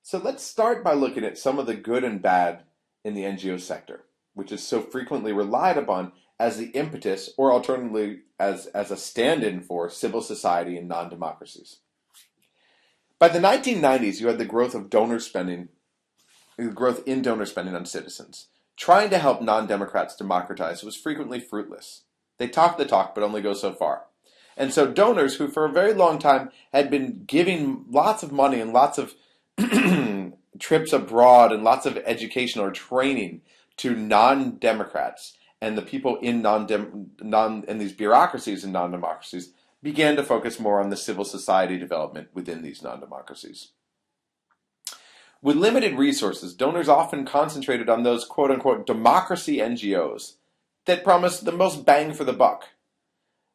So let's start by looking at some of the good and bad in the NGO sector, which is so frequently relied upon as the impetus, or alternatively as a stand-in for civil society and non-democracies. By the 1990s, you had the growth of donor spending, the growth in donor spending on citizens. Trying to help non-democrats democratize was frequently fruitless. They talk the talk, but only go so far. And so donors who for a very long time had been giving lots of money and lots of trips abroad and lots of education or training to non-democrats and the people in in these bureaucracies and non-democracies began to focus more on the civil society development within these non-democracies. With limited resources, donors often concentrated on those quote-unquote democracy NGOs that promised the most bang for the buck.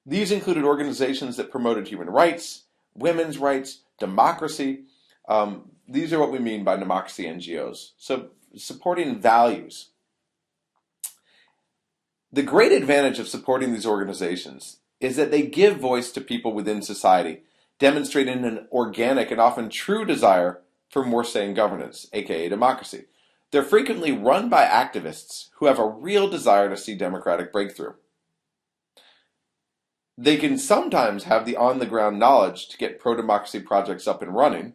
These included organizations that promoted human rights, women's rights, democracy. These are what we mean by democracy NGOs. So supporting values. The great advantage of supporting these organizations is that they give voice to people within society, demonstrating an organic and often true desire for more say in governance, aka democracy. They're frequently run by activists who have a real desire to see democratic breakthrough. They can sometimes have the on-the-ground knowledge to get pro-democracy projects up and running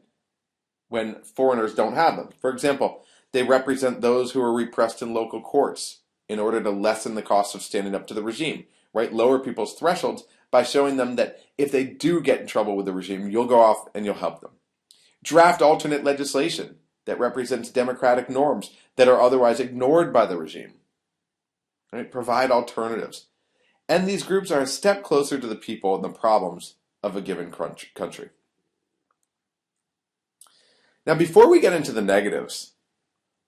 when foreigners don't have them. For example, they represent those who are repressed in local courts in order to lessen the cost of standing up to the regime, right? Lower people's thresholds by showing them that if they do get in trouble with the regime, you'll go off and you'll help them. Draft alternate legislation that represents democratic norms that are otherwise ignored by the regime. Right? Provide alternatives. And these groups are a step closer to the people and the problems of a given country. Now, before we get into the negatives,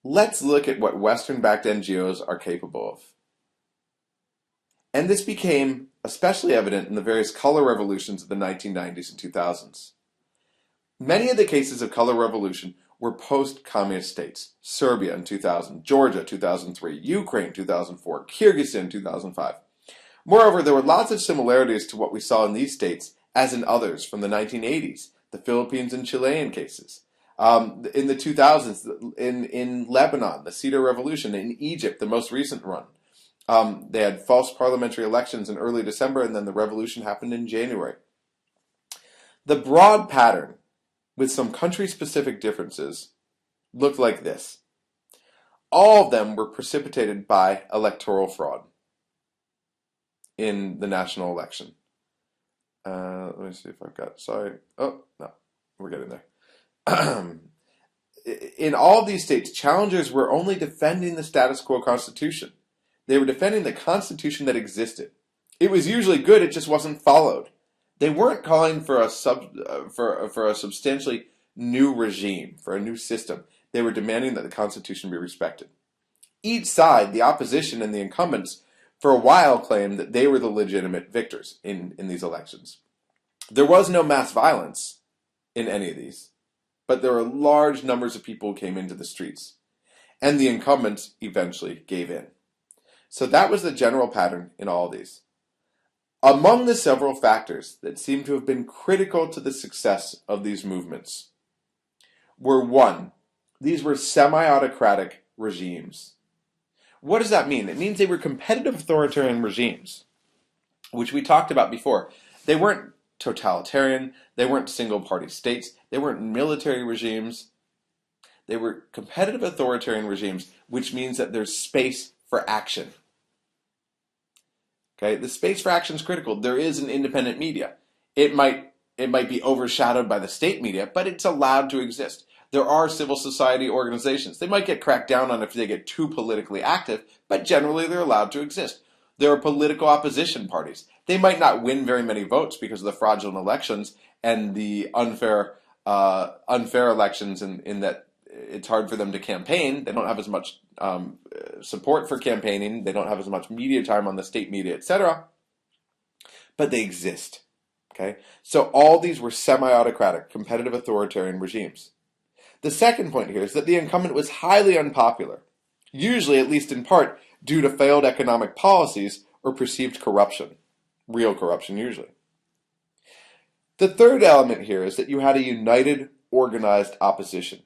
let's look at what Western-backed NGOs are capable of. And this became especially evident in the various color revolutions of the 1990s and 2000s. Many of the cases of color revolution were post-communist states. Serbia in 2000, Georgia 2003, Ukraine 2004, Kyrgyzstan 2005. Moreover, there were lots of similarities to what we saw in these states as in others from the 1980s, the Philippines and Chilean cases. In the 2000s, in Lebanon, the Cedar Revolution, in Egypt, the most recent run. They had false parliamentary elections in early December, and then the revolution happened in January. The broad pattern, with some country-specific differences, looked like this. All of them were precipitated by electoral fraud in the national election. Let me see if I've got, sorry. Oh, no, we're getting there. In all of these states, challengers were only defending the status quo constitution. They were defending the constitution that existed. It was usually good, it just wasn't followed. They weren't calling for a substantially new regime, for a new system. They were demanding that the Constitution be respected. Each side, the opposition and the incumbents, for a while claimed that they were the legitimate victors in these elections. There was no mass violence in any of these, but there were large numbers of people who came into the streets, and the incumbents eventually gave in. So that was the general pattern in all of these. Among the several factors that seem to have been critical to the success of these movements were one, these were semi-autocratic regimes. What does that mean? It means they were competitive authoritarian regimes, which we talked about before. They weren't totalitarian, they weren't single-party states, they weren't military regimes. They were competitive authoritarian regimes, which means that there's space for action. Okay, the space for action is critical. There is an independent media. It might be overshadowed by the state media, but it's allowed to exist. There are civil society organizations. They might get cracked down on if they get too politically active, but generally they're allowed to exist. There are political opposition parties. They might not win very many votes because of the fraudulent elections and the unfair elections in that it's hard for them to campaign. They don't have as much support for campaigning. They don't have as much media time on the state media, etc. But they exist. Okay? So all these were semi-autocratic, competitive authoritarian regimes. The second point here is that the incumbent was highly unpopular, usually, at least in part, due to failed economic policies or perceived corruption. Real corruption, usually. The third element here is that you had a united, organized opposition.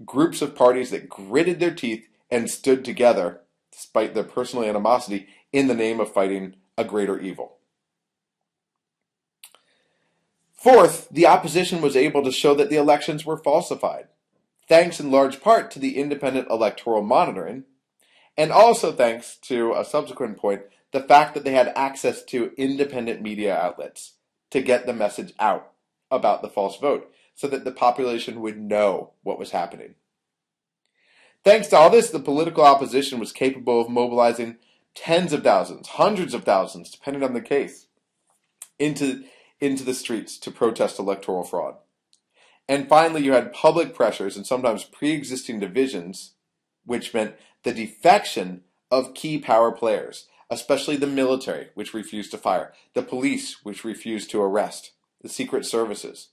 groups of parties that gritted their teeth and stood together, despite their personal animosity, in the name of fighting a greater evil. Fourth, the opposition was able to show that the elections were falsified, thanks in large part to the independent electoral monitoring, and also thanks to a subsequent point, the fact that they had access to independent media outlets to get the message out about the false vote, so that the population would know what was happening. Thanks to all this, the political opposition was capable of mobilizing tens of thousands, hundreds of thousands, depending on the case, into the streets to protest electoral fraud. And finally, you had public pressures and sometimes pre-existing divisions, which meant the defection of key power players, especially the military, which refused to fire, the police, which refused to arrest, the secret services,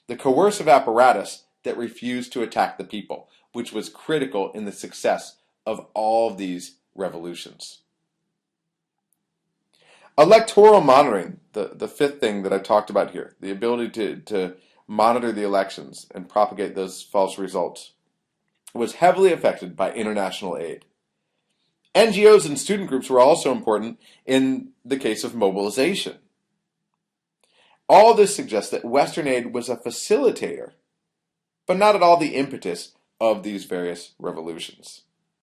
the coercive apparatus that refused to attack the people, which was critical in the success of all of these revolutions. Electoral monitoring, the fifth thing that I talked about here, the ability to monitor the elections and propagate those false results, was heavily affected by international aid. NGOs and student groups were also important in the case of mobilization. All this suggests that Western aid was a facilitator, but not at all the impetus of these various revolutions.